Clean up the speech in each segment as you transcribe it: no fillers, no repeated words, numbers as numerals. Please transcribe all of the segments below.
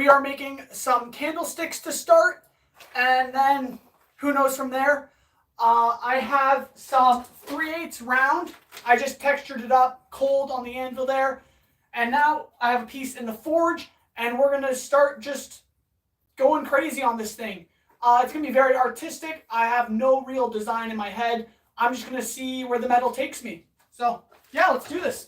we are making some candlesticks to start, and then who knows from there. I have some 3/8 round. I just textured it up cold on the anvil there. And now I have a piece in the forge, and we're going to start just going crazy on this thing. It's going to be very artistic. I have no real design in my head. I'm just going to see where the metal takes me. So, yeah, let's do this.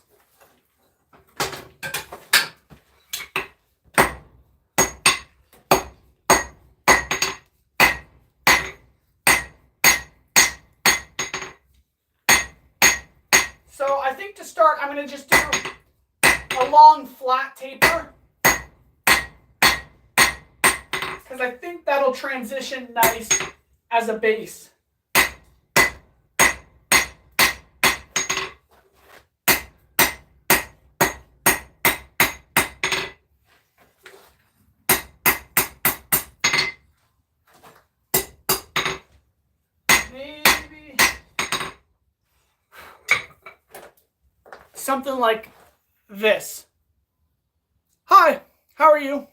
So I think to start, I'm going to just do a long flat taper, because I think that'll transition nice as a base. Maybe something like this. Hi, how are you?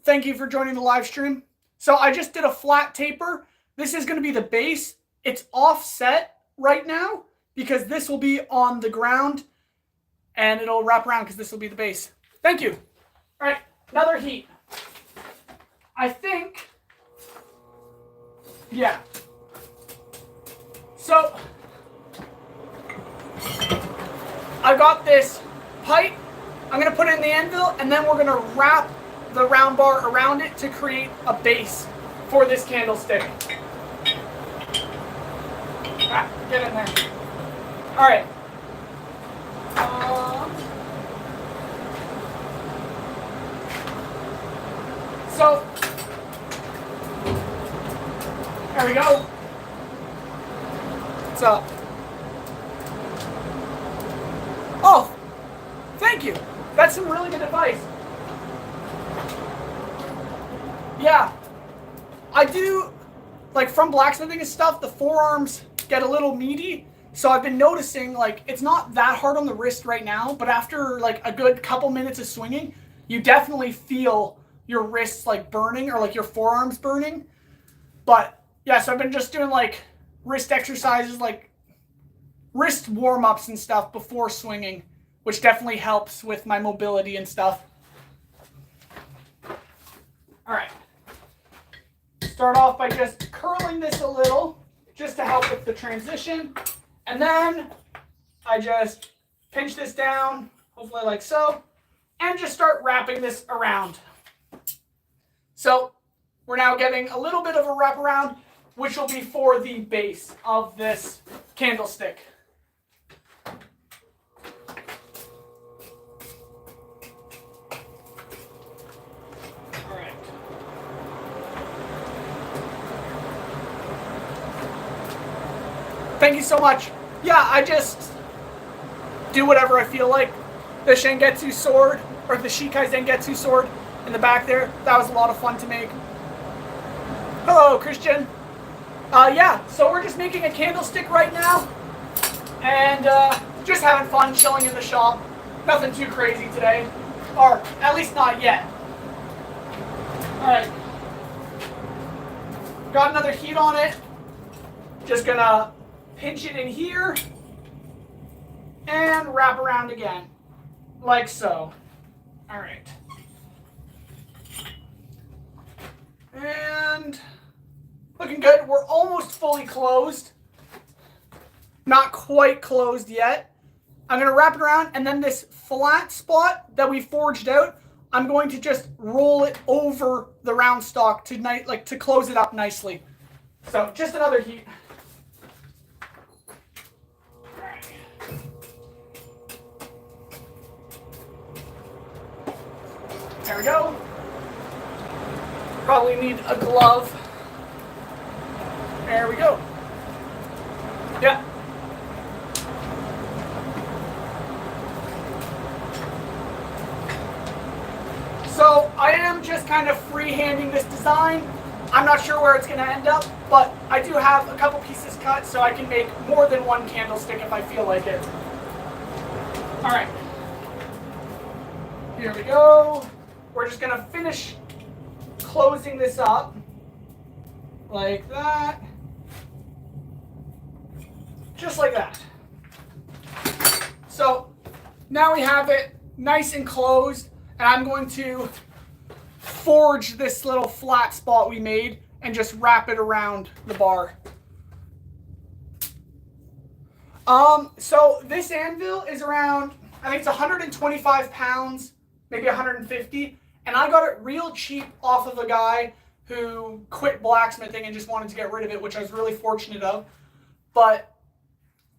Thank you for joining the live stream. So I just did a flat taper. This is going to be the base. It's offset right now because this will be on the ground and it'll wrap around because this will be the base. Thank you. All right, another heat. I think, yeah. So I got this pipe. I'm going to put it in the anvil, and then we're going to wrap the round bar around it to create a base for this candlestick. Get in there. All right. So, there we go. What's up? Oh, thank you. That's some really good advice. Yeah, I do, like from blacksmithing and stuff, the forearms get a little meaty. So I've been noticing, like, it's not that hard on the wrist right now, but after like a good couple minutes of swinging, you definitely feel your wrists like burning, or like your forearms burning. But yeah, so I've been just doing like wrist exercises, like wrist warm-ups and stuff before swinging, which definitely helps with my mobility and stuff. All right. Start off by just curling this a little, just to help with the transition. And then I just pinch this down, hopefully like so, and just start wrapping this around. So we're now getting a little bit of a wraparound, which will be for the base of this candlestick. Thank you so much. Yeah, I just do whatever I feel like. The Shengetsu sword, or the Shikai Zengetsu sword in the back there, that was a lot of fun to make. Hello, Christian. Yeah, so we're just making a candlestick right now. And just having fun chilling in the shop. Nothing too crazy today. Or at least not yet. Alright. Got another heat on it. Just gonna pinch it in here and wrap around again, like so. All right. And looking good. We're almost fully closed. Not quite closed yet. I'm going to wrap it around, and then this flat spot that we forged out, I'm going to just roll it over the round stock to close it up nicely. So just another heat. There we go. Probably need a glove. There we go. Yeah. So I am just kind of free-handing this design. I'm not sure where it's going to end up, but I do have a couple pieces cut so I can make more than one candlestick if I feel like it. All right. Here we go. we're just gonna finish closing this up like that, just like that. So now we have it nice and closed, and I'm going to forge this little flat spot we made and just wrap it around the bar. So this anvil is around, I think it's 125 pounds, maybe 150, and I got it real cheap off of a guy who quit blacksmithing and just wanted to get rid of it, which I was really fortunate of. But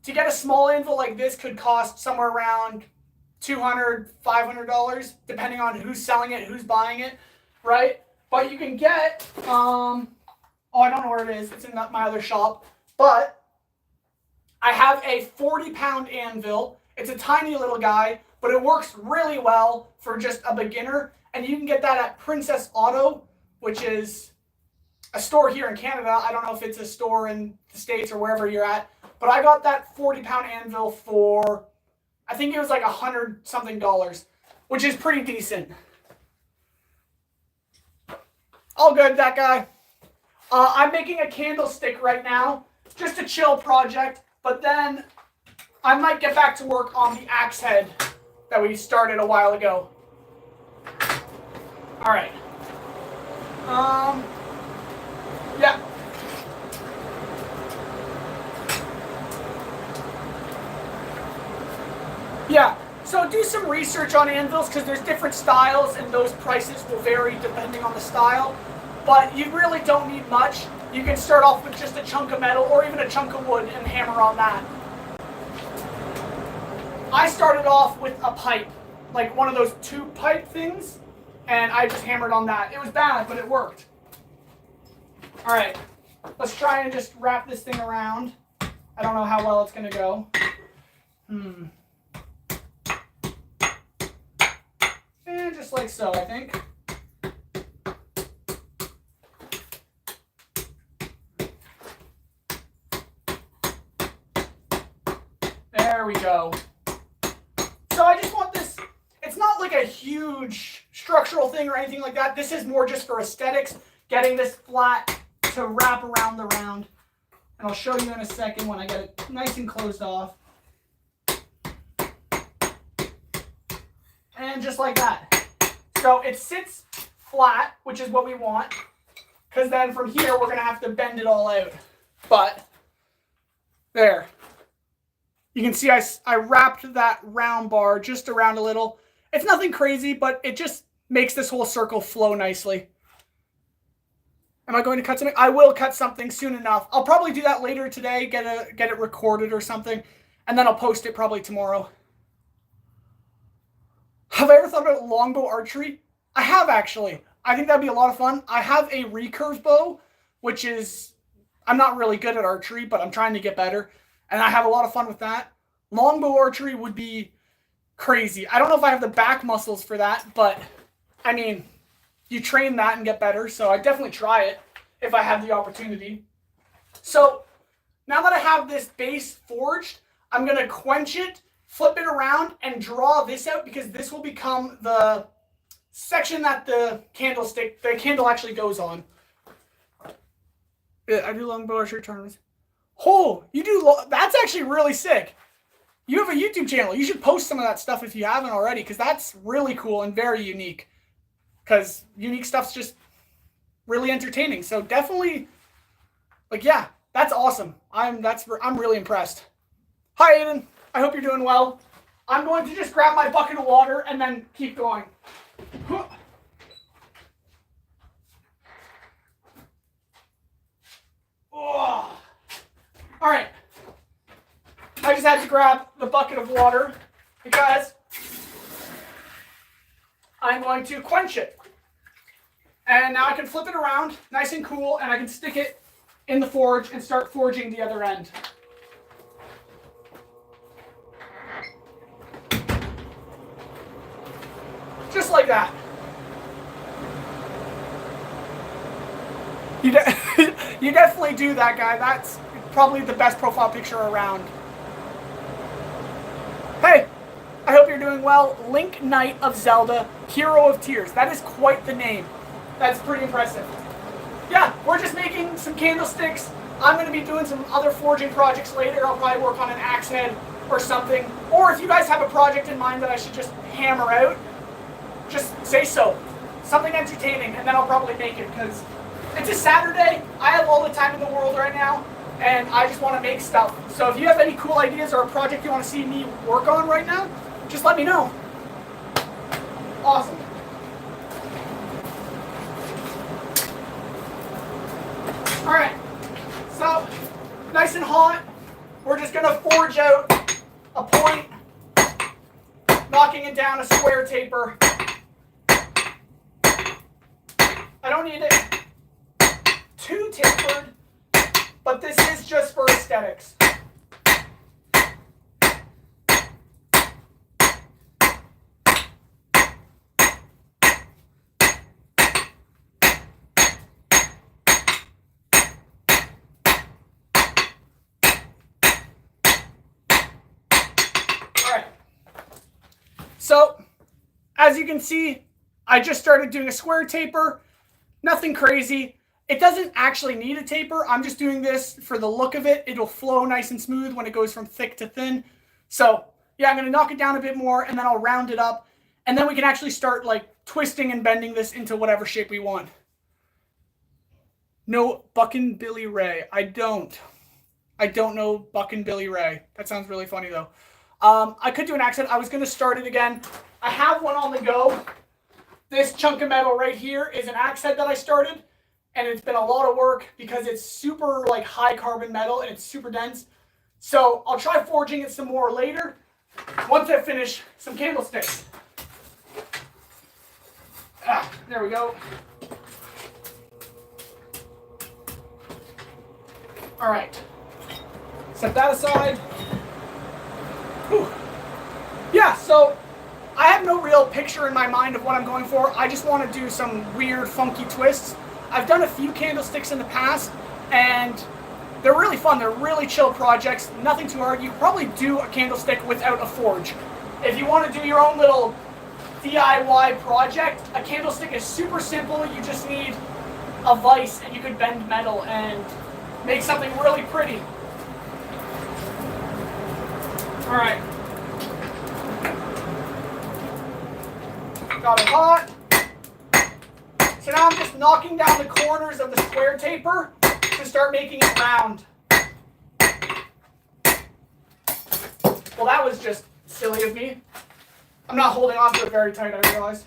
to get a small anvil like this could cost somewhere around $200, $500, depending on who's selling it, who's buying it, right? But you can get, oh, I don't know where it is. It's in my other shop. But I have a 40-pound anvil. It's a tiny little guy, but it works really well for just a beginner. And you can get that at Princess Auto, which is a store here in Canada. I don't know if it's a store in the States or wherever you're at. But I got that 40-pound anvil for, I think it was like $100-something, which is pretty decent. All good, that guy. I'm making a candlestick right now, just a chill project, but then I might get back to work on the axe head that we started a while ago. All right. Yeah. Yeah, so do some research on anvils because there's different styles and those prices will vary depending on the style. But you really don't need much. You can start off with just a chunk of metal or even a chunk of wood and hammer on that. I started off with a pipe, like one of those tube pipe things, and I just hammered on that. It was bad, but it worked. All right, let's try and just wrap this thing around. I don't know how well it's gonna go. And just like so, I think. There we go. So I just want this, it's not like a huge structural thing or anything like that. This is more just for aesthetics, getting this flat to wrap around the round. And I'll show you in a second when I get it nice and closed off. And just like that. So it sits flat, which is what we want, because then from here we're going to have to bend it all out. But there. You can see I wrapped that round bar just around a little. It's nothing crazy, but it just makes this whole circle flow nicely. Am I going to cut something? I will cut something soon enough. I'll probably do that later today, get it recorded or something, and then I'll post it probably tomorrow. Have I ever thought about longbow archery? I have, actually. I think that'd be a lot of fun. I have a recurve bow, which is, I'm not really good at archery, but I'm trying to get better. And I have a lot of fun with that. Longbow archery would be crazy. I don't know if I have the back muscles for that, but I mean, you train that and get better. So I definitely try it if I have the opportunity. So now that I have this base forged, I'm going to quench it, flip it around, and draw this out because this will become the section that the candle actually goes on. I do longbow archery tournaments. Oh, you do, that's actually really sick. You have a YouTube channel. You should post some of that stuff if you haven't already, because that's really cool and very unique. Because unique stuff's just really entertaining. So definitely, like, yeah, that's awesome. I'm really impressed. Hi, Aiden. I hope you're doing well. I'm going to just grab my bucket of water and then keep going. Oh. All right. I just had to grab the bucket of water because I'm going to quench it. And now I can flip it around nice and cool, and I can stick it in the forge and start forging the other end. Just like that. You definitely do that, guy. That's probably the best profile picture around. Hey, I hope you're doing well. Link Knight of Zelda Hero of Tears. That is quite the name. That's pretty impressive. Yeah, we're just making some candlesticks. I'm going to be doing some other forging projects later. I'll probably work on an axe head or something. Or if you guys have a project in mind that I should just hammer out, just say so. Something entertaining, and then I'll probably make it, because it's a Saturday. I have all the time in the world right now, and I just want to make stuff. So if you have any cool ideas or a project you want to see me work on right now, just let me know. Awesome. Alright, so nice and hot. We're just going to forge out a point, knocking it down a square taper. I don't need it too tapered, but this is just for aesthetics. So, as you can see, I just started doing a square taper. Nothing crazy. It doesn't actually need a taper. I'm just doing this for the look of it. It'll flow nice and smooth when it goes from thick to thin. So, yeah, I'm going to knock it down a bit more, and then I'll round it up. And then we can actually start, like, twisting and bending this into whatever shape we want. No Buckin' Billy Ray. I don't know Buckin' Billy Ray. That sounds really funny, though. I could do an accent. I was going to start it again. I have one on the go. This chunk of metal right here is an axe head that I started, and it's been a lot of work because it's super like high carbon metal and it's super dense. So I'll try forging it some more later once I finish some candlesticks. There we go. All right. Set that aside. Whew. Yeah, so I have no real picture in my mind of what I'm going for. I just want to do some weird, funky twists. I've done a few candlesticks in the past, and they're really fun. They're really chill projects. Nothing too hard. You can probably do a candlestick without a forge. If you want to do your own little DIY project, a candlestick is super simple. You just need a vise, and you could bend metal and make something really pretty. All right. Got it hot. So now I'm just knocking down the corners of the square taper to start making it round. Well, that was just silly of me. I'm not holding on to it very tight, I realize.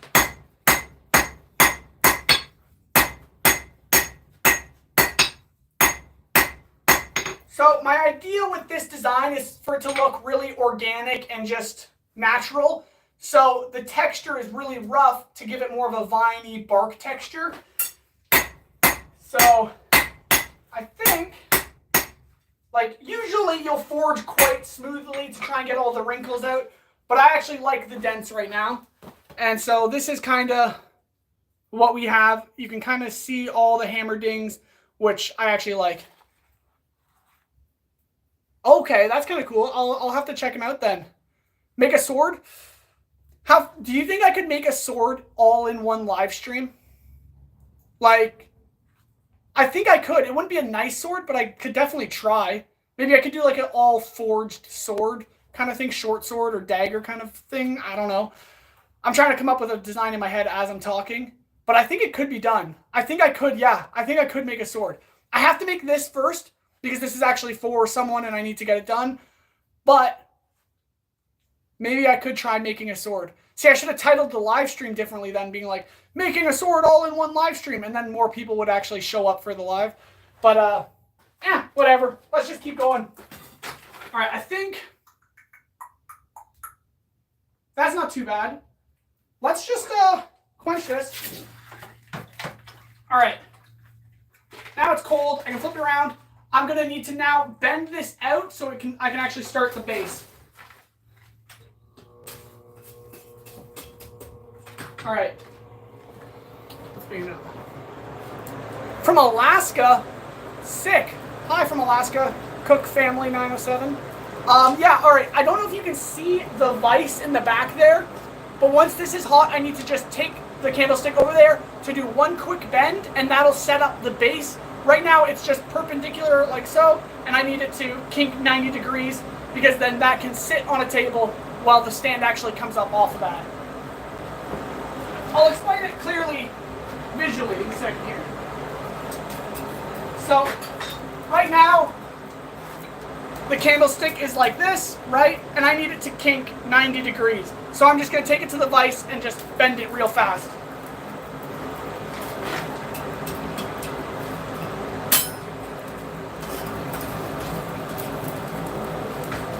So my idea with this design is for it to look really organic and just natural. So the texture is really rough to give it more of a viney bark texture. So I think, like, usually you'll forge quite smoothly to try and get all the wrinkles out, but I actually like the dents right now. And so this is kind of what we have. You can kind of see all the hammer dings, which I actually like. Okay, that's kind of cool. I'll have to check them out then. Make a sword? Do you think I could make a sword all in one live stream? Like, I think I could. It wouldn't be a nice sword, but I could definitely try. Maybe I could do like an all forged sword kind of thing, short sword or dagger kind of thing. I don't know. I'm trying to come up with a design in my head as I'm talking, but I think it could be done. I think I could, yeah. I think I could make a sword. I have to make this first because this is actually for someone and I need to get it done. But maybe I could try making a sword. See, I should have titled the live stream differently then, being like, making a sword all in one live stream, and then more people would actually show up for the live. But, whatever. Let's just keep going. All right, I think that's not too bad. Let's just quench this. All right. Now it's cold. I can flip it around. I'm going to need to now bend this out so I can actually start the base. All right. Let's bring it up. From Alaska. Sick. Hi from Alaska. Cook Family 907. Yeah, all right. I don't know if you can see the vise in the back there, But once this is hot, I need to just take the candlestick over there to do one quick bend, and that'll set up the base. Right now it's just perpendicular like so, and I need it to kink 90 degrees because then that can sit on a table while the stand actually comes up off of that. I'll explain it clearly visually in a second here. So right now the candlestick is like this, right? And I need it to kink 90 degrees. So I'm just going to take it to the vise and just bend it real fast.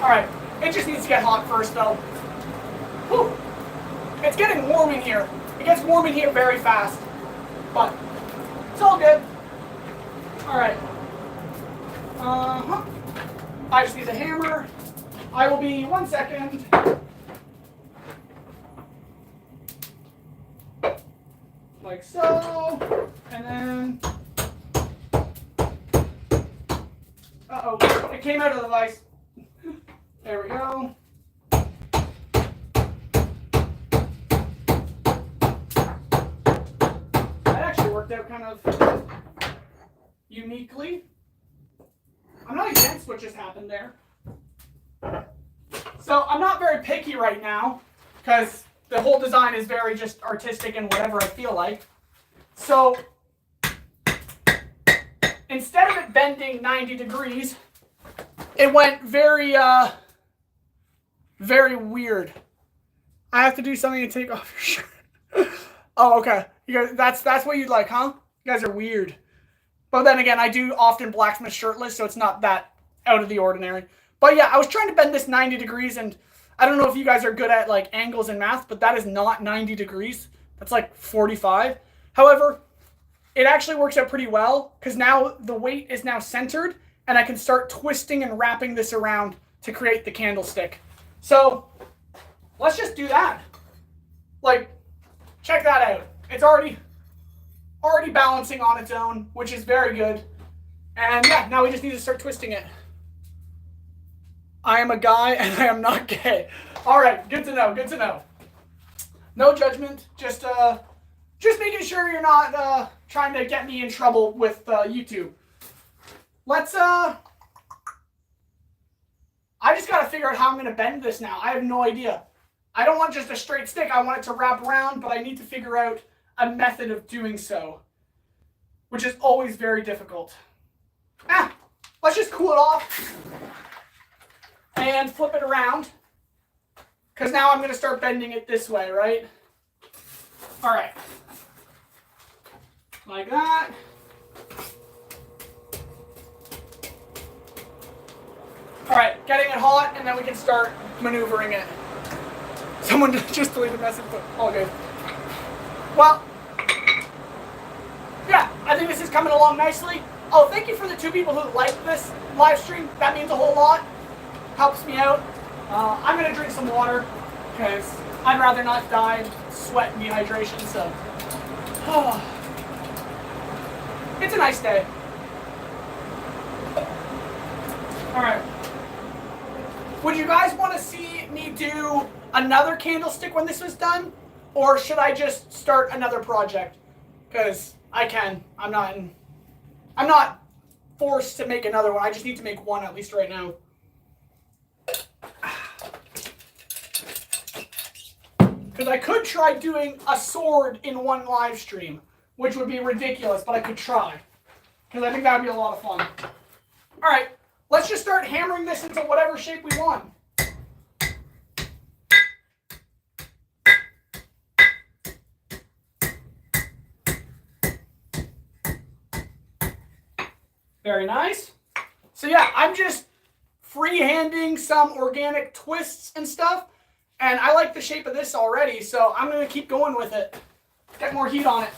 Alright, it just needs to get hot first though. Whew. It's getting warm in here. It gets warm in here very fast. But it's all good. Alright. I just need a hammer. I will be 1 second. Like so. And then. Uh-oh. It came out of the vise. There we go. That actually worked out kind of uniquely. I'm not against what just happened there. So I'm not very picky right now because the whole design is very just artistic and whatever I feel like. So instead of it bending 90 degrees, it went very weird. I have to do something to take off your shirt. Oh, okay. You guys, that's what you'd like, huh? You guys are weird. But then again, I do often blacksmith shirtless, so it's not that out of the ordinary. But yeah, I was trying to bend this 90 degrees, and I don't know if you guys are good at like angles and math, but that is not 90 degrees. That's like 45. However, it actually works out pretty well because now the weight is now centered, and I can start twisting and wrapping this around to create the candlestick. So let's just do that. Like, check that out. It's already balancing on its own, which is very good. And yeah, now we just need to start twisting it. I am a guy and I am not gay. All right, good to know, good to know. No judgment, just making sure you're not trying to get me in trouble with YouTube. Let's I just got to figure out how I'm going to bend this now. I have no idea. I don't want just a straight stick. I want it to wrap around, but I need to figure out a method of doing so, which is always very difficult. Let's just cool it off and flip it around, because now I'm going to start bending it this way, right? All right. Like that. All right, getting it hot, and then we can start maneuvering it. Someone just deleted the message, but all good. Well, yeah, I think this is coming along nicely. Oh, thank you for the 2 people who liked this live stream. That means a whole lot. Helps me out. I'm going to drink some water because I'd rather not die of sweat and dehydration, so. It's a nice day. All right. Would you guys want to see me do another candlestick when this was done? Or should I just start another project? Because I can. I'm not forced to make another one. I just need to make one at least right now. Because I could try doing a sword in one live stream, which would be ridiculous, but I could try. Because I think that would be a lot of fun. All right, let's just start hammering this into whatever shape we want. Very nice. So yeah, I'm just freehanding some organic twists and stuff. And I like the shape of this already, so I'm going to keep going with it. Get more heat on it.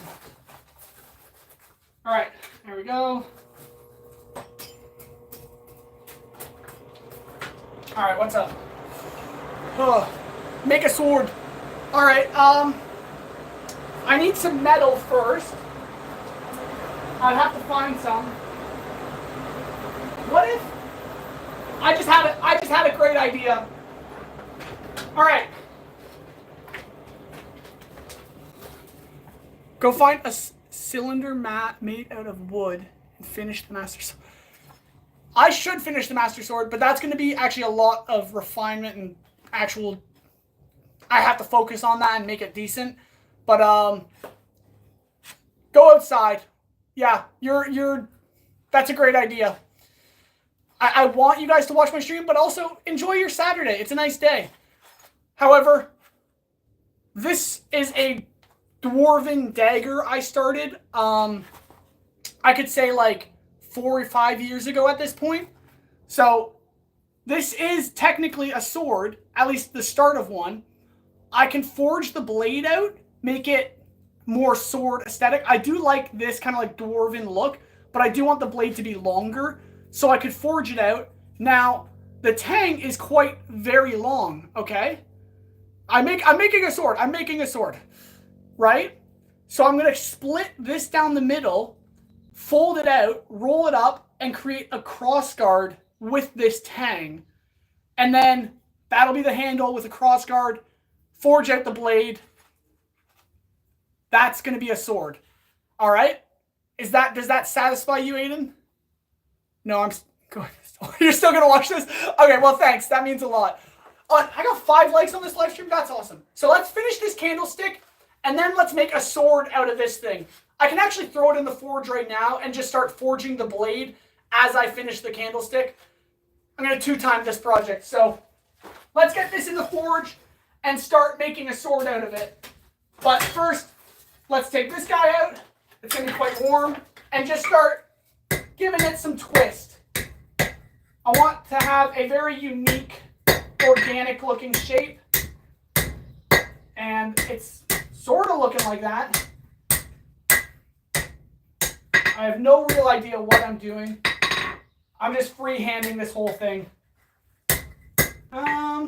All right, there we go. All right, what's up? Make a sword. All right, I need some metal first. I'd have to find some. What if I just had a great idea. All right. Go find a cylinder mat made out of wood and finish the master sword. I should finish the master sword, but that's going to be actually a lot of refinement and actual... I have to focus on that and make it decent. But, go outside. Yeah, that's a great idea. I want you guys to watch my stream, but also enjoy your Saturday. It's a nice day. However, this is a dwarven dagger I started, I could say like 4 or 5 years ago at this point. So this is technically a sword, at least the start of one. I can forge the blade out, make it more sword aesthetic. I do like this kind of like dwarven look, but I do want the blade to be longer, so I could forge it out. Now, the tang is quite very long, okay? I'm making a sword. I'm making a sword, right? So I'm going to split this down the middle, fold it out, roll it up, and create a crossguard with this tang. And then that'll be the handle with a crossguard, forge out the blade. That's going to be a sword. All right? Does that satisfy you, Aiden? No, I'm going. You're still going to watch this? Okay, well, thanks. That means a lot. I got 5 likes on this live stream. That's awesome. So let's finish this candlestick, and then let's make a sword out of this thing. I can actually throw it in the forge right now and just start forging the blade as I finish the candlestick. I'm going to 2-time this project. So let's get this in the forge and start making a sword out of it. But first, let's take this guy out. It's going to be quite warm. And just start giving it some twist. I want to have a very unique, organic looking shape. And it's sort of looking like that. I have no real idea what I'm doing. I'm just freehanding this whole thing. I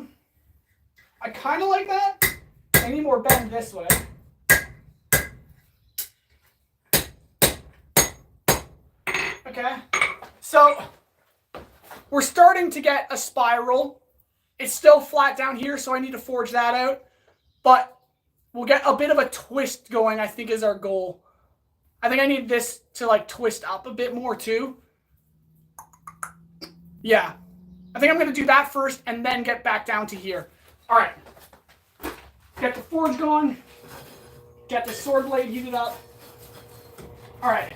kind of like that. I need more bend this way. Okay. So we're starting to get a spiral. It's still flat down here, so I need to forge that out. But we'll get a bit of a twist going, I think, is our goal. I think I need this to like twist up a bit more too. Yeah. I think I'm going to do that first and then get back down to here. All right. Get the forge going. Get the sword blade heated up. All right.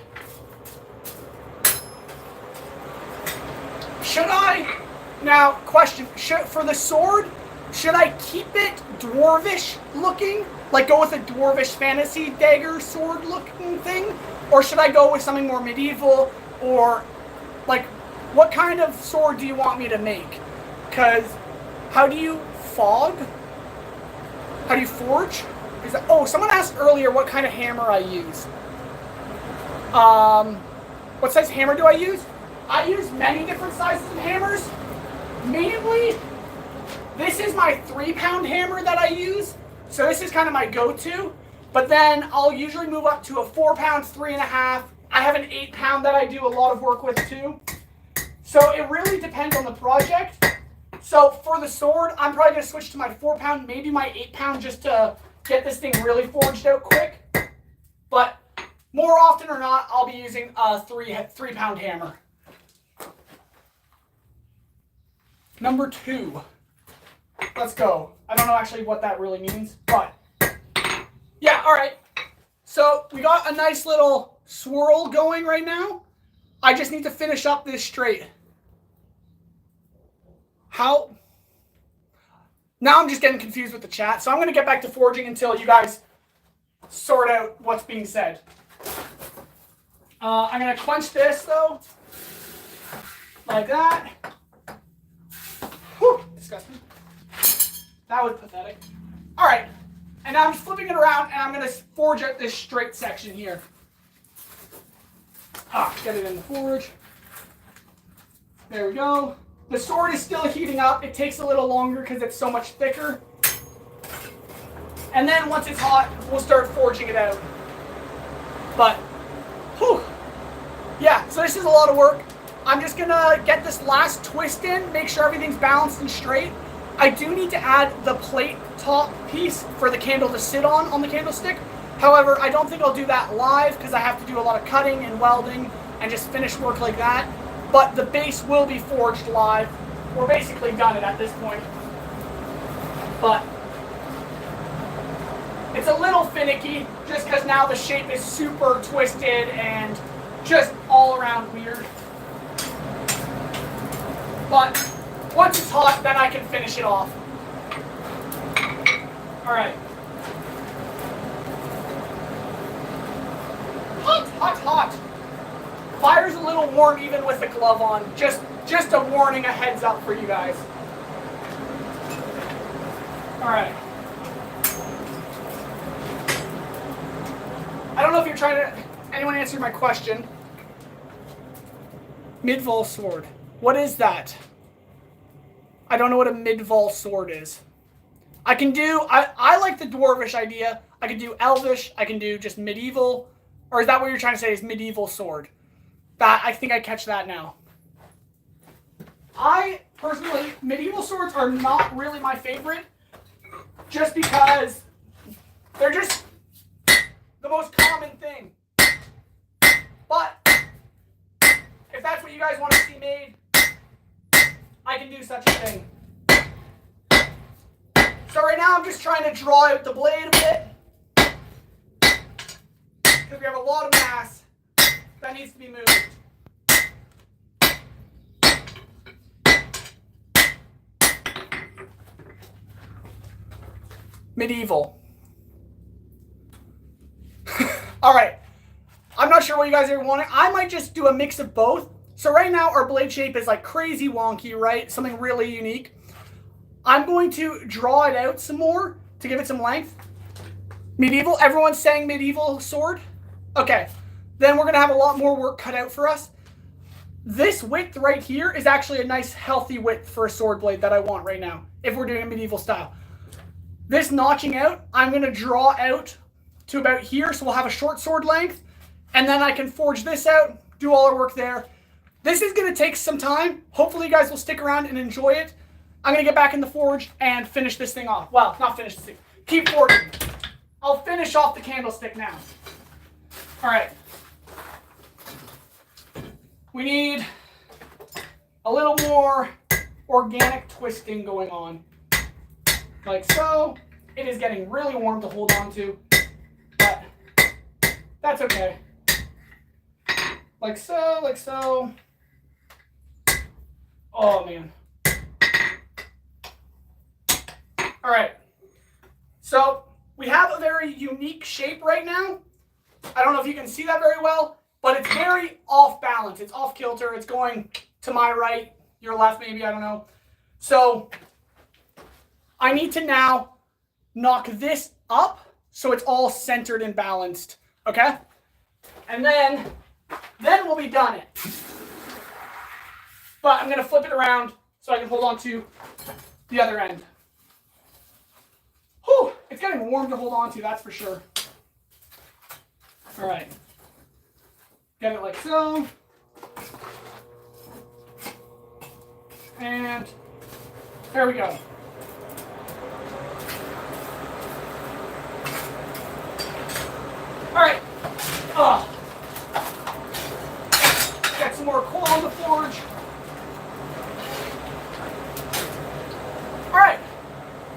Should I... Now, question. For the sword, should I keep it dwarvish looking? Like go with a dwarvish fantasy dagger sword looking thing? Or should I go with something more medieval? Or, like, what kind of sword do you want me to make? Because, how do you fog? How do you forge? Oh, someone asked earlier what kind of hammer I use. What size hammer do I use? I use many different sizes of hammers. Mainly, this is my 3-pound hammer that I use. So this is kind of my go-to. But then I'll usually move up to a 4-pound, 3.5. I have an 8-pound that I do a lot of work with too. So it really depends on the project. So for the sword, I'm probably going to switch to my 4-pound, maybe my 8-pound, just to get this thing really forged out quick. But more often or not, I'll be using a 3-pound hammer. Number 2. Let's go. I don't know actually what that really means, but yeah, all right. So we got a nice little swirl going right now. I just need to finish up this straight. How? Now I'm just getting confused with the chat, so I'm going to get back to forging until you guys sort out what's being said. I'm going to quench this, though, like that. Whew, disgusting. That was pathetic. All right, and now I'm just flipping it around, and I'm going to forge out this straight section here. Get it in the forge. There we go. The sword is still heating up. It takes a little longer because it's so much thicker. And then once it's hot, we'll start forging it out. But, whew. Yeah, so this is a lot of work. I'm just going to get this last twist in, make sure everything's balanced and straight. I do need to add the plate top piece for the candle to sit on the candlestick. However, I don't think I'll do that live because I have to do a lot of cutting and welding and just finish work like that. But the base will be forged live. We're basically done it at this point. But it's a little finicky just because now the shape is super twisted and just all around weird. But once it's hot, then I can finish it off. All right. Hot, hot, hot. Fire's a little warm even with the glove on. Just a warning, a heads up for you guys. All right. I don't know if you're trying to... Anyone answer my question? Midval sword. What is that? I don't know what a midval sword is. I can do... I like the dwarvish idea. I can do elvish. I can do just medieval. Or is that what you're trying to say is medieval sword? That I think I catch that now. I, personally, medieval swords are not really my favorite. Just because they're just the most common thing. But if that's what you guys want to see made, I can do such a thing. So right now I'm just trying to draw out the blade a bit. Because we have a lot of mass that needs to be moved. Medieval. All right. I'm not sure what you guys are wanting. I might just do a mix of both. So right now our blade shape is like crazy wonky, right? Something really unique. I'm going to draw it out some more to give it some length. Medieval. Everyone's saying medieval sword? Okay. Then we're going to have a lot more work cut out for us. This width right here is actually a nice healthy width for a sword blade that I want right now, if we're doing a medieval style. This notching out, I'm going to draw out to about here, so we'll have a short sword length, and then I can forge this out, do all our work there. This is going to take some time. Hopefully you guys will stick around and enjoy it. I'm going to get back in the forge and finish this thing off. Well, not finish this thing. Keep forging. I'll finish off the candlestick now. All right. We need a little more organic twisting going on. Like so. It is getting really warm to hold on to, but that's okay. Like so, like so. Oh, man. All right. So we have a very unique shape right now. I don't know if you can see that very well, but it's very off balance. It's off kilter. It's going to my right, your left maybe, I don't know. So I need to now knock this up so it's all centered and balanced, okay? And then we'll be done it. But I'm going to flip it around so I can hold on to the other end. Whew, it's getting warm to hold on to, that's for sure. All right. Get it like so. And there we go. All right. Get some more coal on the forge. All right.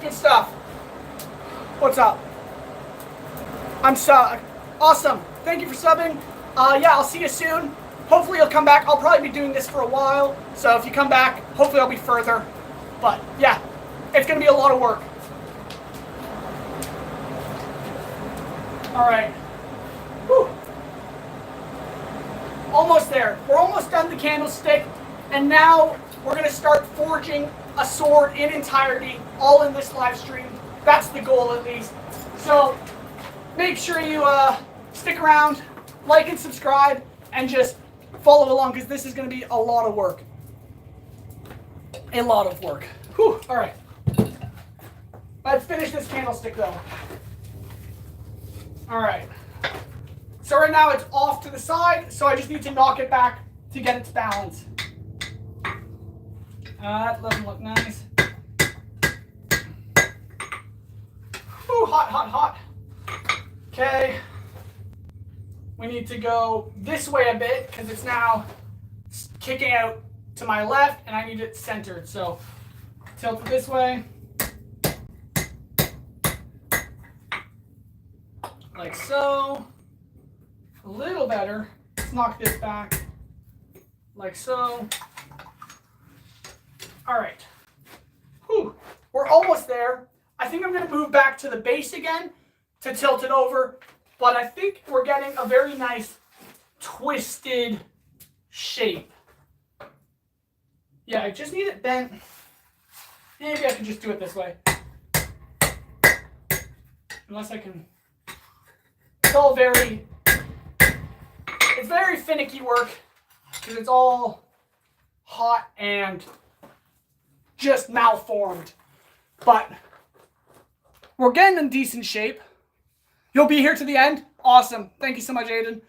Good stuff. What's up? I'm awesome. Thank you for subbing. Yeah, I'll see you soon. Hopefully you'll come back. I'll probably be doing this for a while. So if you come back, hopefully I'll be further. But yeah, it's going to be a lot of work. All right. Whew. Almost there. We're almost done the candlestick. And now we're going to start forging a sword in entirety, all in this live stream. That's the goal at least. So make sure you stick around, like and subscribe, and just follow along because this is going to be a lot of work. A lot of work. Whew. All right. Let's finish this candlestick though. All right. So right now it's off to the side, so I just need to knock it back to get its balance. That doesn't look nice. Ooh, hot, hot, hot. Okay. We need to go this way a bit because it's now kicking out to my left and I need it centered. So tilt it this way. Like so. A little better. Let's knock this back. Like so. All right. Whew. We're almost there. I think I'm going to move back to the base again to tilt it over. But I think we're getting a very nice twisted shape. Yeah, I just need it bent. Maybe I can just do it this way. Unless I can... It's all very... It's very finicky work. Because it's all hot and just malformed. But we're getting in decent shape. You'll be here to the end? Awesome. Thank you so much, Aiden.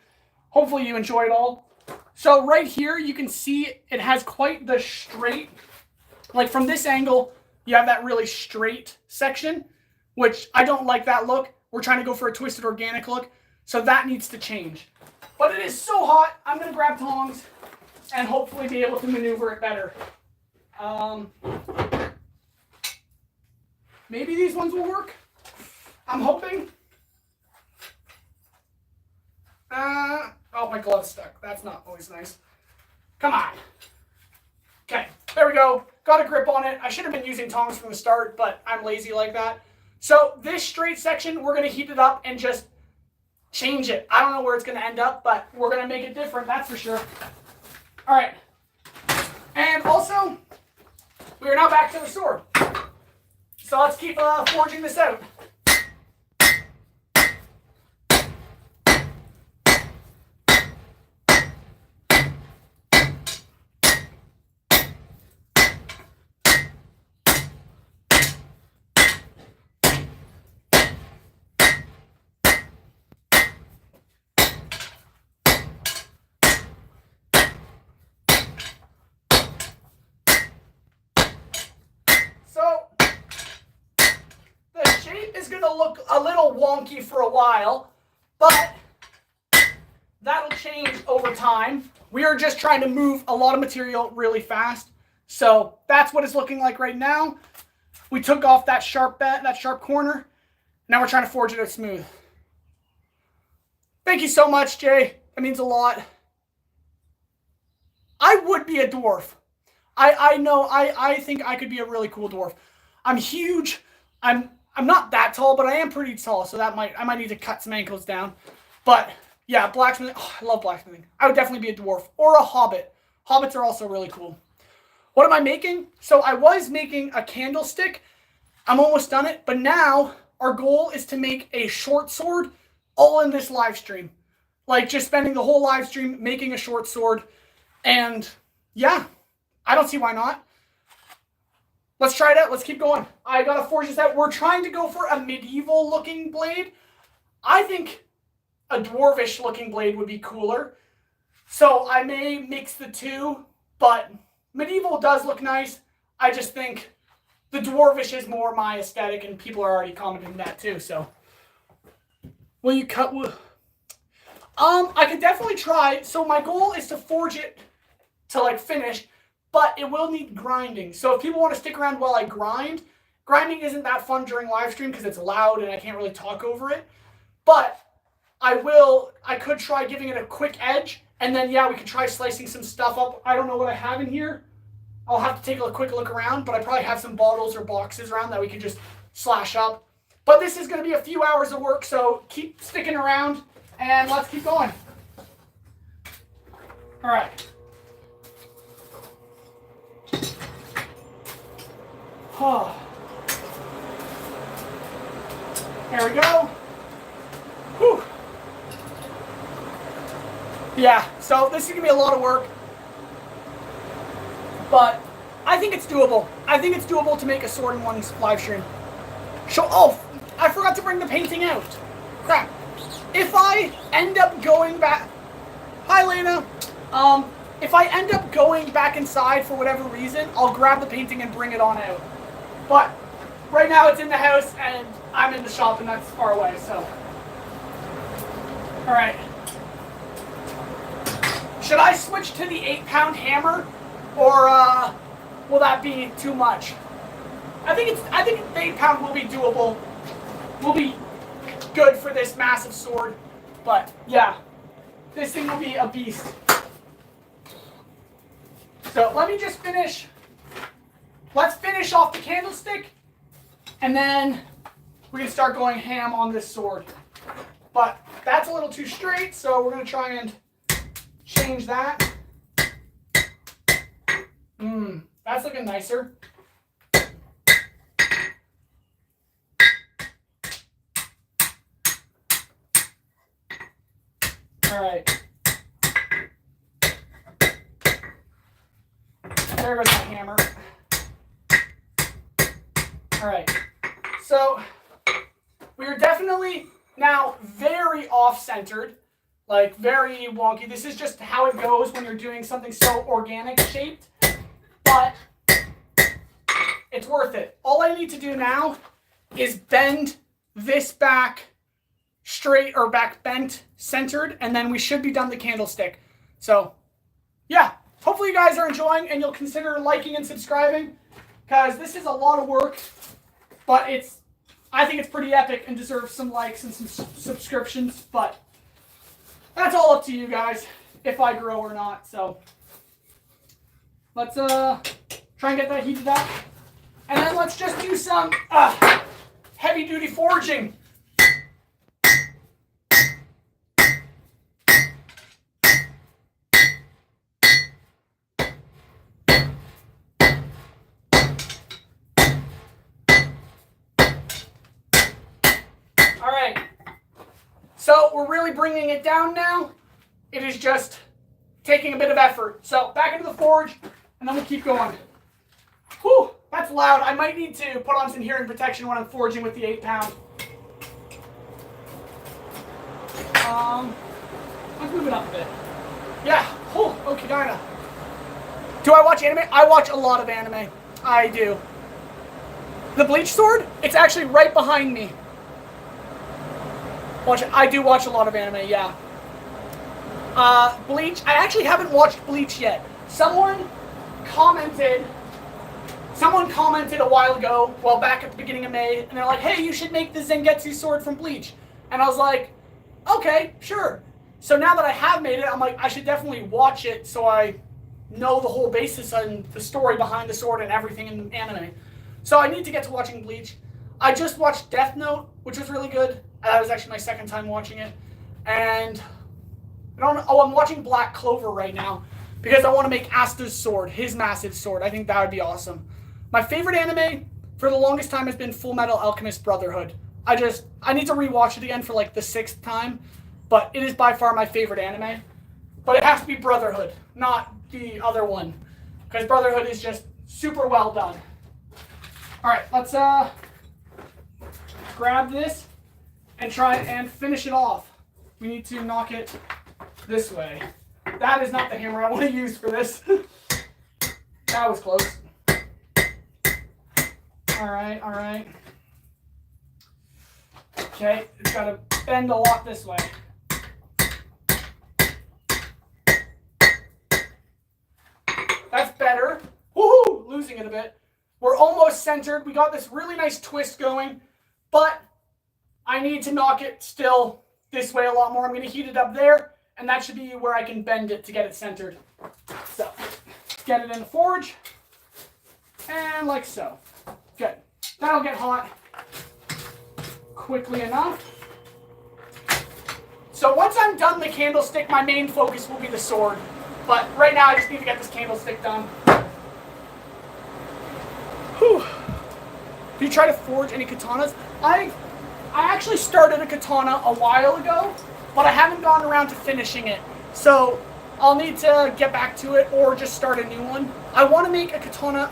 Hopefully you enjoy it all. So right here, you can see it has quite the straight, like from this angle, you have that really straight section, which I don't like that look. We're trying to go for a twisted organic look. So that needs to change. But it is so hot, I'm going to grab tongs and hopefully be able to maneuver it better. Maybe these ones will work. I'm hoping. Oh, my glove's stuck. That's not always nice. Come on. Okay, there we go. Got a grip on it. I should have been using tongs from the start, but I'm lazy like that. So this straight section, we're going to heat it up and just change it. I don't know where it's going to end up, but we're going to make it different, that's for sure. All right. And also, we are now back to the sword. So let's keep forging this out. Is going to look a little wonky for a while, but that'll change over time. We are just trying to move a lot of material really fast. So that's what it's looking like right now. We took off that sharp corner. Now we're trying to forge it out smooth. Thank you so much, Jay. That means a lot. I would be a dwarf. I know, I think I could be a really cool dwarf. I'm huge. I'm not that tall, but I am pretty tall, so I might need to cut some ankles down. But yeah, blacksmithing. Oh, I love blacksmithing. I would definitely be a dwarf or a hobbit. Hobbits are also really cool. What am I making? So I was making a candlestick. I'm almost done it, but now our goal is to make a short sword all in this live stream. Like just spending the whole live stream making a short sword. And yeah, I don't see why not. Let's try it out. Let's keep going. I got to forge this out. We're trying to go for a medieval looking blade. I think a dwarvish looking blade would be cooler. So I may mix the two, but medieval does look nice. I just think the dwarvish is more my aesthetic and people are already commenting that too. So will you cut wood? I could definitely try. So my goal is to forge it to like finish. But it will need grinding. So if people want to stick around while I grind, grinding isn't that fun during live stream because it's loud and I can't really talk over it. But I could try giving it a quick edge. And then, yeah, we could try slicing some stuff up. I don't know what I have in here. I'll have to take a quick look around. But I probably have some bottles or boxes around that we could just slash up. But this is going to be a few hours of work. So keep sticking around and let's keep going. All right. Oh. There we go. Whew. Yeah, so this is going to be a lot of work. But I think it's doable. I think it's doable to make a sword in one live stream. Oh, I forgot to bring the painting out. Crap. If I end up going back... Hi, Lena. If I end up going back inside for whatever reason, I'll grab the painting and bring it on out. But right now it's in the house and I'm in the shop and that's far away, so. All right. Should I switch to the 8-pound hammer, or will that be too much? I think the 8-pound will be doable. Will be good for this massive sword, but yeah, this thing will be a beast. So let me just finish. Let's finish off the candlestick, and then we can start going ham on this sword. But that's a little too straight, so we're gonna try and change that. That's looking nicer. All right. There goes my hammer. All right. So we are definitely now very off-centered, like very wonky. This is just how it goes when you're doing something so organic shaped, but it's worth it. All I need to do now is bend this back straight, or back bent, centered, and then we should be done the candlestick. So yeah, hopefully you guys are enjoying, and you'll consider liking and subscribing, because this is a lot of work, but I think it's pretty epic and deserves some likes and some subscriptions. But that's all up to you guys, if I grow or not. So let's try and get that heated up, and then let's just do some heavy duty forging. Alright, so we're really bringing it down now. It is just taking a bit of effort. So back into the forge, and then we'll keep going. Whew, that's loud. I might need to put on some hearing protection when I'm forging with the 8-pound. Let's move it up a bit. Yeah, okay, kinda. Do I watch anime? I watch a lot of anime. I do. The Bleach sword? It's actually right behind me. I do watch a lot of anime, yeah. Bleach, I actually haven't watched Bleach yet. Someone commented a while ago, well, back at the beginning of May, and they're like, hey, you should make the Zangetsu sword from Bleach. And I was like, okay, sure. So now that I have made it, I'm like, I should definitely watch it so I know the whole basis and the story behind the sword and everything in the anime. So I need to get to watching Bleach. I just watched Death Note, which was really good. That was actually my second time watching it. And I'm watching Black Clover right now because I want to make Asta's sword, his massive sword. I think that would be awesome. My favorite anime for the longest time has been Full Metal Alchemist Brotherhood. I need to rewatch it again for like the 6th time, but it is by far my favorite anime. But it has to be Brotherhood, not the other one, because Brotherhood is just super well done. All right, let's grab this and try and finish it off. We need to knock it this way. That is not the hammer I want to use for this. That was close. All right. Okay, it's got to bend a lot this way. That's better. Woohoo! Losing it a bit. We're almost centered. We got this really nice twist going, but I need to knock it still this way a lot more. I'm going to heat it up there, and that should be where I can bend it to get it centered. So, get it in the forge, and like so. Good. That'll get hot quickly enough. So once I'm done the candlestick, my main focus will be the sword. But right now, I just need to get this candlestick done. Whew. Do you try to forge any katanas? I actually started a katana a while ago, but I haven't gotten around to finishing it. So I'll need to get back to it or just start a new one. I want to make a katana.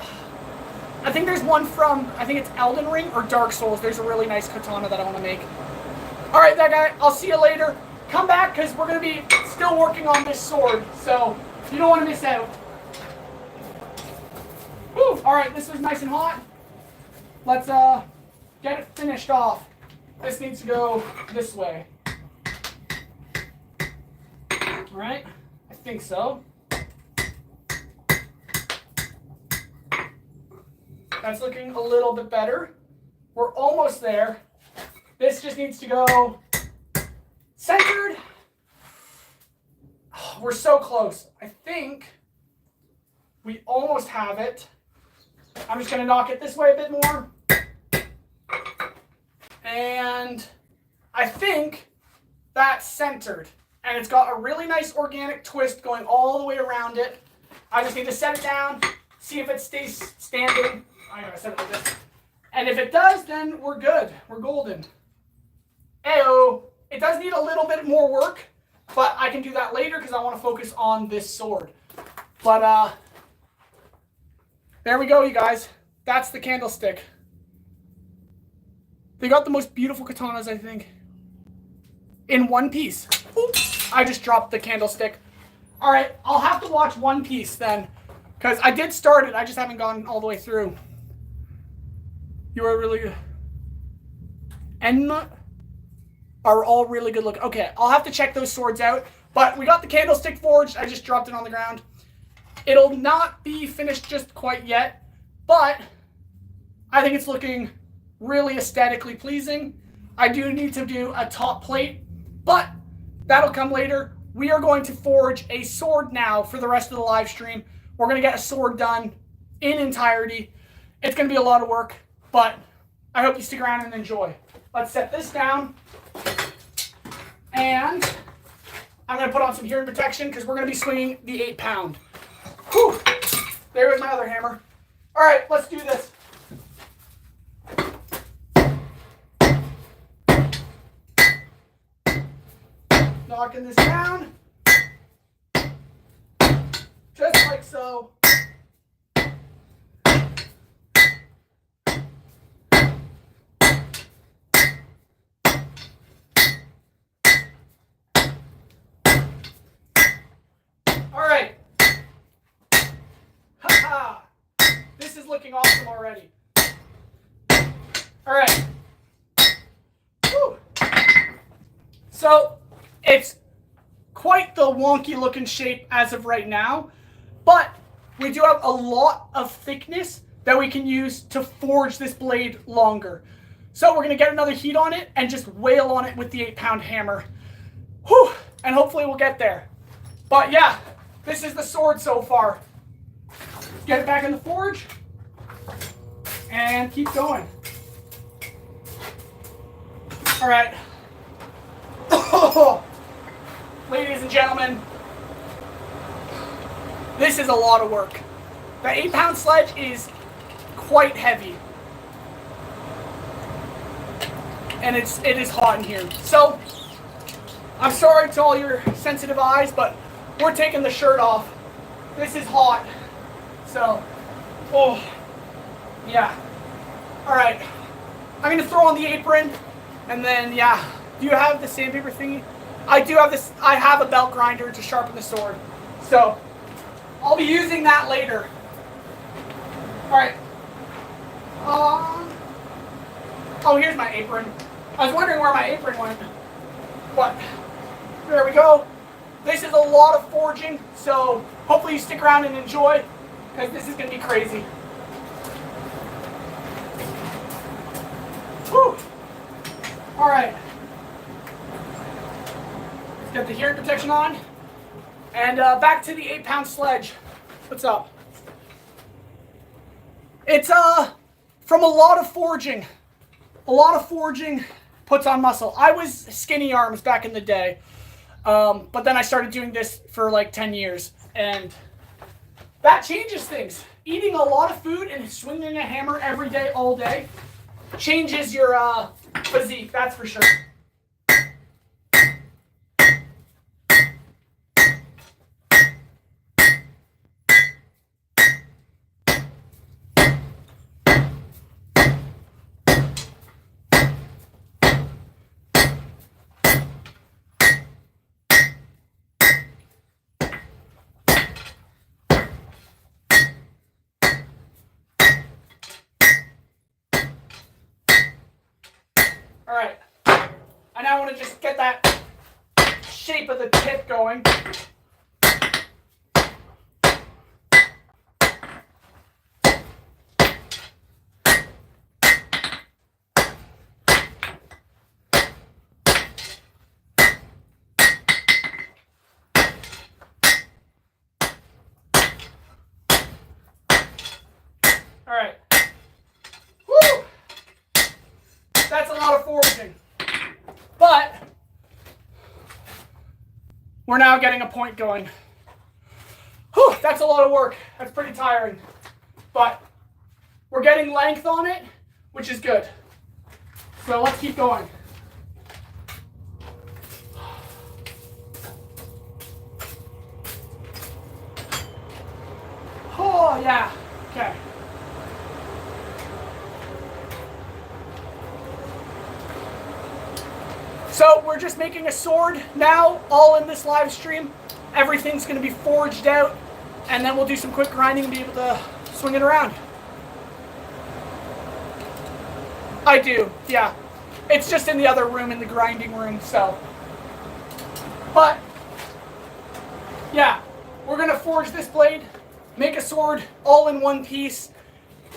I think there's one from, I think it's Elden Ring or Dark Souls. There's a really nice katana that I want to make. All right, that guy, I'll see you later. Come back because we're going to be still working on this sword. So you don't want to miss out. Whew. All right, this was nice and hot. Let's get it finished off. This needs to go this way. All right, I think so. That's looking a little bit better. We're almost there. This just needs to go centered. Oh, we're so close. I think we almost have it. I'm just going to knock it this way a bit more. And I think that's centered. And it's got a really nice organic twist going all the way around it. I just need to set it down, see if it stays standing. I gotta set it like this. And if it does, then we're good. We're golden. Ayo. It does need a little bit more work, but I can do that later because I want to focus on this sword. But there we go, you guys. That's the candlestick. They got the most beautiful katanas, I think, in one piece. Oops, I just dropped the candlestick. All right, I'll have to watch One Piece then, because I did start it. I just haven't gone all the way through. You are really good. Enma are all really good looking. Okay, I'll have to check those swords out. But we got the candlestick forged. I just dropped it on the ground. It'll not be finished just quite yet, but I think it's looking really aesthetically pleasing. I do need to do a top plate, but that'll come later. We are going to forge a sword now for the rest of the live stream. We're going to get a sword done in entirety. It's going to be a lot of work, but I hope you stick around and enjoy. Let's set this down. And I'm going to put on some hearing protection because we're going to be swinging the 8-pound. Whew. There goes my other hammer. All right, let's do this. Knocking this down. Just like so. Alright. Haha. This is looking awesome already. Alright. Woo. So, it's quite the wonky looking shape as of right now, but we do have a lot of thickness that we can use to forge this blade longer. So we're going to get another heat on it and just wail on it with the 8-pound hammer. Whew, and hopefully we'll get there. But yeah, this is the sword so far. Get it back in the forge and keep going. All right. Ladies and gentlemen, this is a lot of work. The 8-pound sledge is quite heavy. And it is hot in here. So, I'm sorry to all your sensitive eyes, but we're taking the shirt off. This is hot. So, oh, yeah. All right. I'm going to throw on the apron, and then, yeah. Do you have the sandpaper thingy? I do have this. I have a belt grinder to sharpen the sword. So, I'll be using that later. All right. Oh, here's my apron. I was wondering where my apron went. But, there we go. This is a lot of forging, so hopefully you stick around and enjoy, because this is going to be crazy. Whew. All right. Let's get the hearing protection on. And back to the 8-pound sledge. What's up? It's from a lot of forging. A lot of forging puts on muscle. I was skinny arms back in the day. But then I started doing this for like 10 years. And that changes things. Eating a lot of food and swinging a hammer every day, all day, changes your physique, that's for sure. All right, I now want to just get that shape of the tip going. All right. Woo! That's a lot of foraging. But we're now getting a point going. Whew, that's a lot of work. That's pretty tiring. But we're getting length on it, which is good. So let's keep going. Oh, yeah. Okay. So we're just making a sword now, all in this live stream. Everything's going to be forged out, and then we'll do some quick grinding and be able to swing it around. I do, yeah. It's just in the other room, in the grinding room, so. But, yeah, we're going to forge this blade, make a sword all in one piece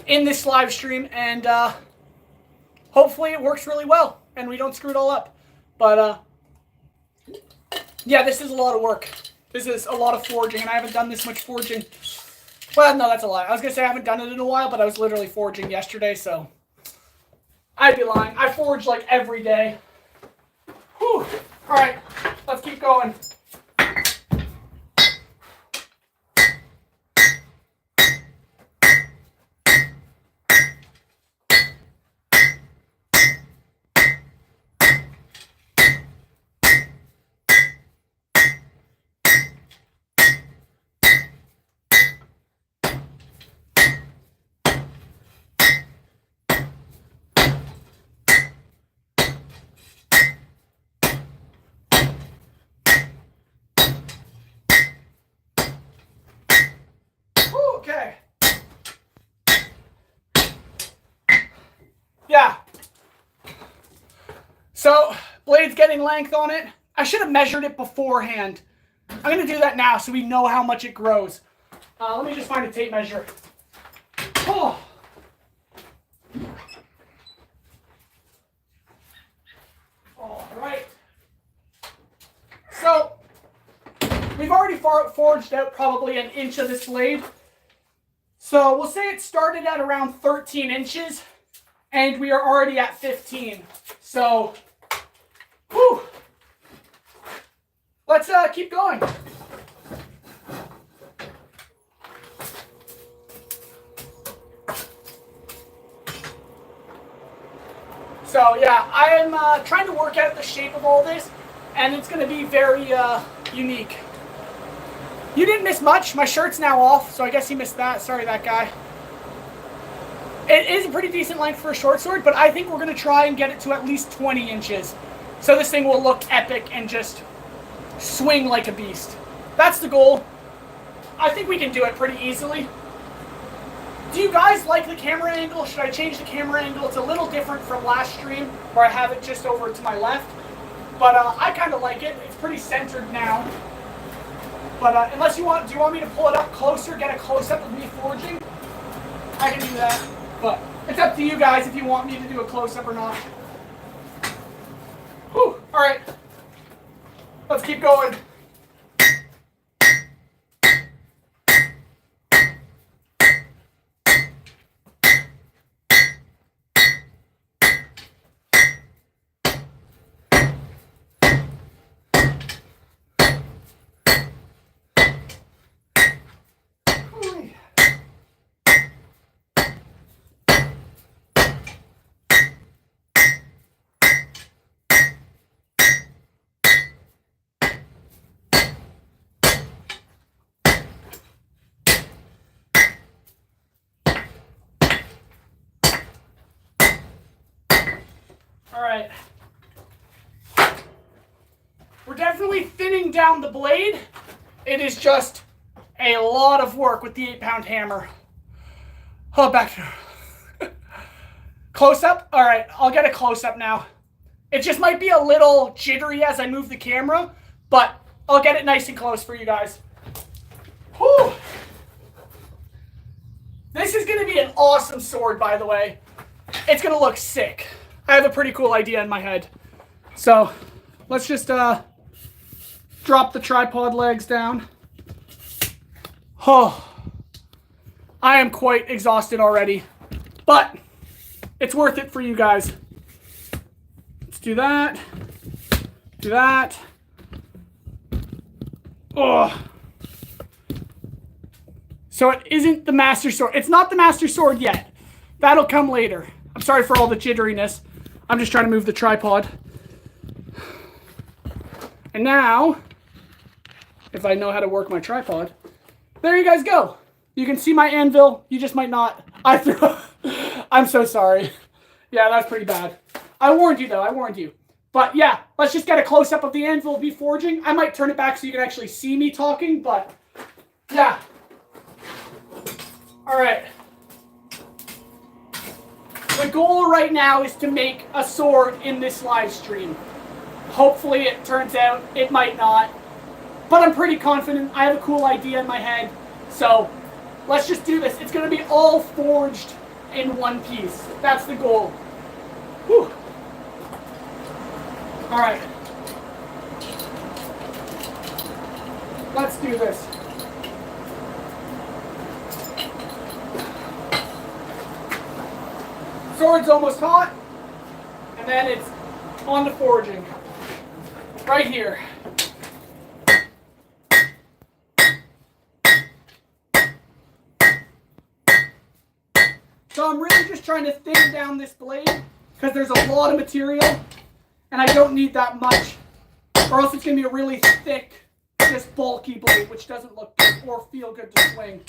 in this live stream, and hopefully it works really well and we don't screw it all up. But, yeah, this is a lot of work. This is a lot of forging, and I haven't done this much forging. Well, no, that's a lie. I was going to say I haven't done it in a while, but I was literally forging yesterday, so I'd be lying. I forge, like, every day. Whew. All right, let's keep going. Okay. Yeah. So, blade's getting length on it. I should have measured it beforehand. I'm going to do that now so we know how much it grows. Let me just find a tape measure. Oh. All right. So, we've already forged out probably an inch of this blade. So we'll say it started at around 13 inches, and we are already at 15. So, whew. Let's keep going. So yeah, I am trying to work out the shape of all this, and it's going to be very unique. You didn't miss much. My shirt's now off, so I guess you missed that. Sorry, that guy. It is a pretty decent length for a short sword, but I think we're going to try and get it to at least 20 inches. So this thing will look epic and just swing like a beast. That's the goal. I think we can do it pretty easily. Do you guys like the camera angle? Should I change the camera angle? It's a little different from last stream, where I have it just over to my left. But I kind of like it. It's pretty centered now. But unless do you want me to pull it up closer, get a close-up of me forging? I can do that. But it's up to you guys if you want me to do a close-up or not. Whew. All right. Let's keep going. All right. We're definitely thinning down the blade. It is just a lot of work with the 8-pound hammer. Oh, back to close up. All right, I'll get a close up now. It just might be a little jittery as I move the camera, But I'll get it nice and close for you guys. Whew. This is going to be an awesome sword, by the way. It's going to look sick. I have a pretty cool idea in my head. So let's just drop the tripod legs down. Oh, I am quite exhausted already, but it's worth it for you guys. Let's do that. Do that. Oh. So it isn't the Master Sword. It's not the Master Sword yet. That'll come later. I'm sorry for all the jitteriness. I'm just trying to move the tripod. And now, if I know how to work my tripod, there you guys go. You can see my anvil. You just might not. I'm so sorry. Yeah, that's pretty bad. I warned you, though. I warned you. But yeah, let's just get a close-up of the anvil be forging. I might turn it back so you can actually see me talking, but yeah. All right. The goal right now is to make a sword in this live stream. Hopefully it turns out. It might not. But I'm pretty confident. I have a cool idea in my head. So let's just do this. It's going to be all forged in one piece. That's the goal. Whew. All right. Let's do this. Sword's almost hot, and then it's on to forging. Right here. So I'm really just trying to thin down this blade because there's a lot of material and I don't need that much, or else it's going to be a really thick, just bulky blade, which doesn't look good or feel good to swing.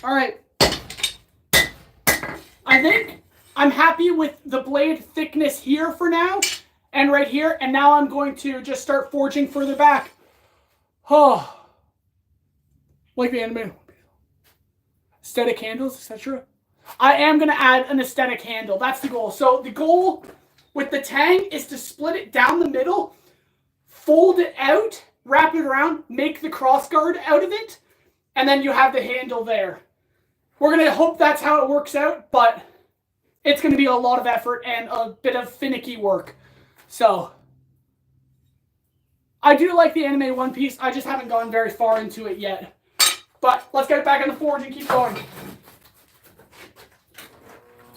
All right. I think I'm happy with the blade thickness here for now and right here. And now I'm going to just start forging further back. Oh, like the anime. Aesthetic handles, etc. I am going to add an aesthetic handle. That's the goal. So the goal with the tang is to split it down the middle, fold it out, wrap it around, make the crossguard out of it, and then you have the handle there. We're going to hope that's how it works out, but it's going to be a lot of effort and a bit of finicky work. So, I do like the anime One Piece. I just haven't gone very far into it yet. But let's get it back in the forge and keep going.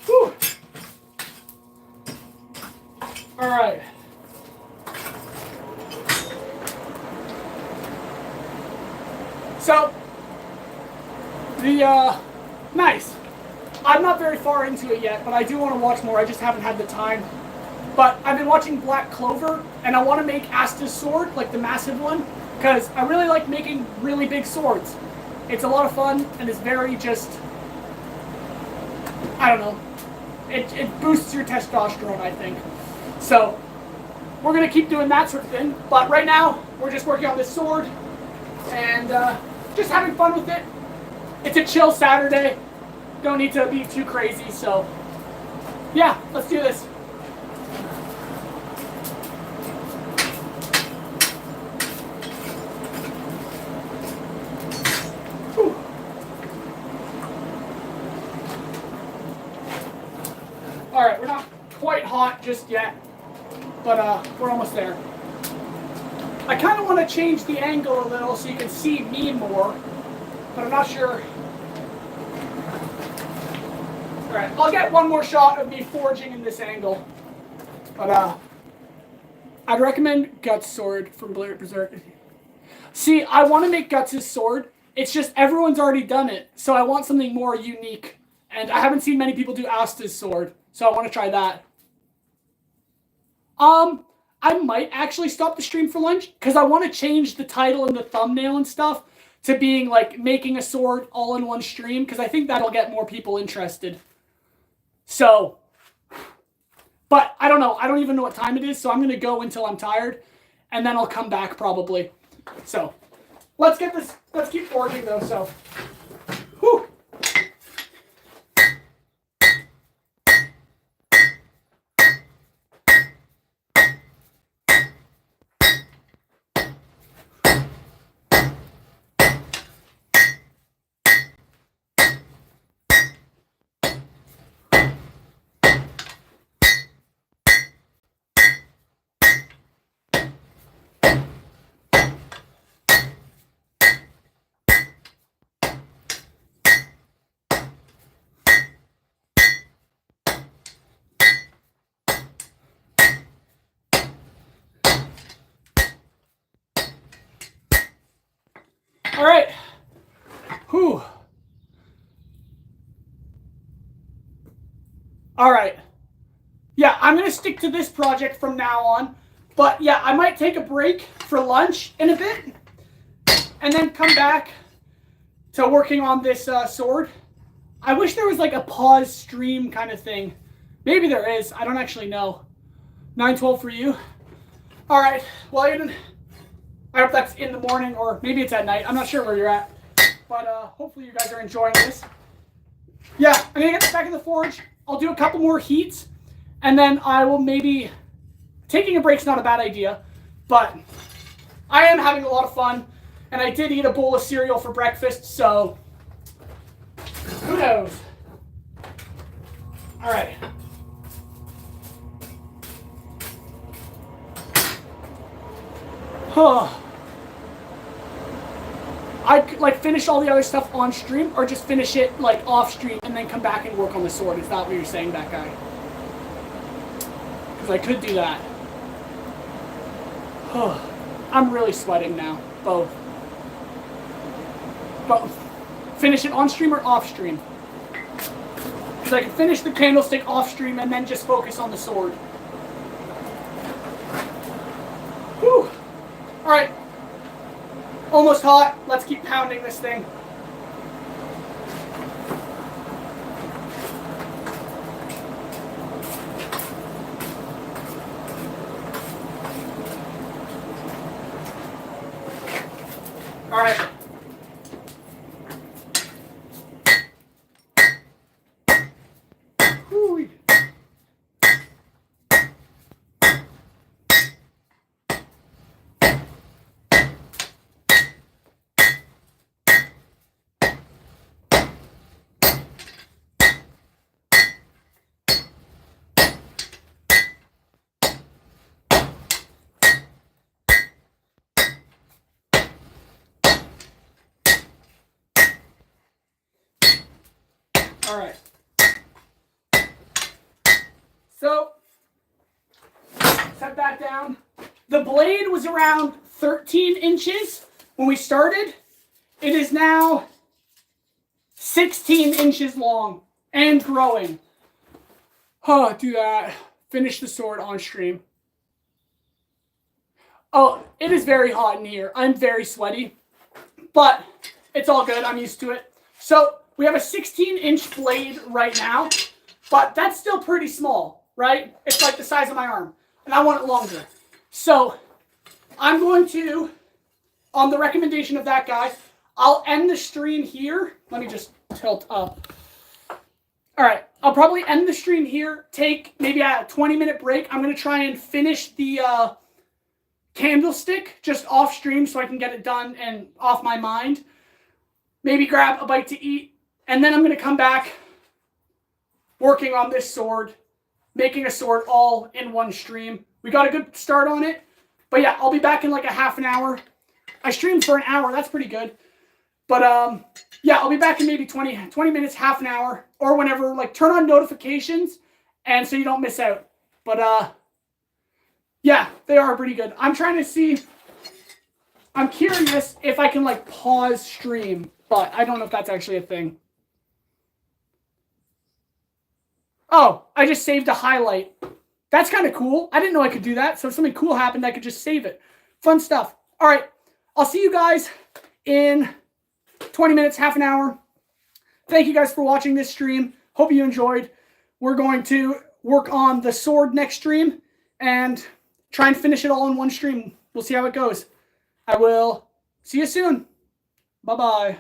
Whew. All right. So, nice. I'm not very far into it yet, but I do want to watch more. I just haven't had the time. But I've been watching Black Clover, and I want to make Asta's sword, like the massive one, because I really like making really big swords. It's a lot of fun, and it's very just, I don't know, it boosts your testosterone, I think. So, we're going to keep doing that sort of thing. But right now, we're just working on this sword, and just having fun with it. It's a chill Saturday. Don't need to be too crazy, so yeah, let's do this. Whew. All right, we're not quite hot just yet, but we're almost there. I kind of want to change the angle a little so you can see me more, but I'm not sure. Alright, I'll get one more shot of me forging in this angle. But, I'd recommend Guts' sword from Berserk. See, I want to make Guts' sword. It's just everyone's already done it. So I want something more unique. And I haven't seen many people do Asta's sword. So I want to try that. I might actually stop the stream for lunch. Because I want to change the title and the thumbnail and stuff to being like making a sword all in one stream. Because I think that'll get more people interested. So, but I don't know. I don't even know what time it is, so I'm going to go until I'm tired, and then I'll come back probably. So, let's get this, let's keep forging though, so. Whew. All right. Whew. All right. Yeah, I'm going to stick to this project from now on. But yeah, I might take a break for lunch in a bit and then come back to working on this sword. I wish there was like a pause stream kind of thing. Maybe there is. I don't actually know. 9:12 for you. All right. Well, Aiden, I hope that's in the morning or maybe it's at night. I'm not sure where you're at. But hopefully you guys are enjoying this. Yeah, I'm going to get this back in the forge. I'll do a couple more heats. And then I will maybe... Taking a break's not a bad idea. But I am having a lot of fun. And I did eat a bowl of cereal for breakfast, so... Who knows? All right. I'd like finish all the other stuff on stream or just finish it like off stream and then come back and work on the sword. Is that what you're saying, that guy? Because I could do that. I'm really sweating now. Both. Finish it on stream or off stream? Because I can finish the candlestick off stream and then just focus on the sword. Whew. Alright. Almost hot. Let's keep pounding this thing. Alright. All right. So, set that down. The blade was around 13 inches when we started. It is now 16 inches long and growing. Oh, do that. Finish the sword on stream. Oh, it is very hot in here. I'm very sweaty, but it's all good. I'm used to it. So, we have a 16-inch blade right now, but that's still pretty small, right? It's like the size of my arm, and I want it longer. So I'm going to, on the recommendation of that guy, I'll end the stream here. Let me just tilt up. All right, I'll probably end the stream here, take maybe a 20-minute break. I'm going to try and finish the candlestick just off stream so I can get it done and off my mind. Maybe grab a bite to eat. And then I'm going to come back working on this sword, making a sword all in one stream. We got a good start on it. But yeah, I'll be back in like a half an hour. I streamed for an hour. That's pretty good. But yeah, I'll be back in maybe 20 minutes, half an hour, or whenever. Like, turn on notifications and so you don't miss out. But yeah, they are pretty good. I'm trying to see. I'm curious if I can like pause stream, but I don't know if that's actually a thing. Oh, I just saved a highlight. That's kind of cool. I didn't know I could do that. So if something cool happened, I could just save it. Fun stuff. All right. I'll see you guys in 20 minutes, half an hour. Thank you guys for watching this stream. Hope you enjoyed. We're going to work on the sword next stream and try and finish it all in one stream. We'll see how it goes. I will see you soon. Bye-bye.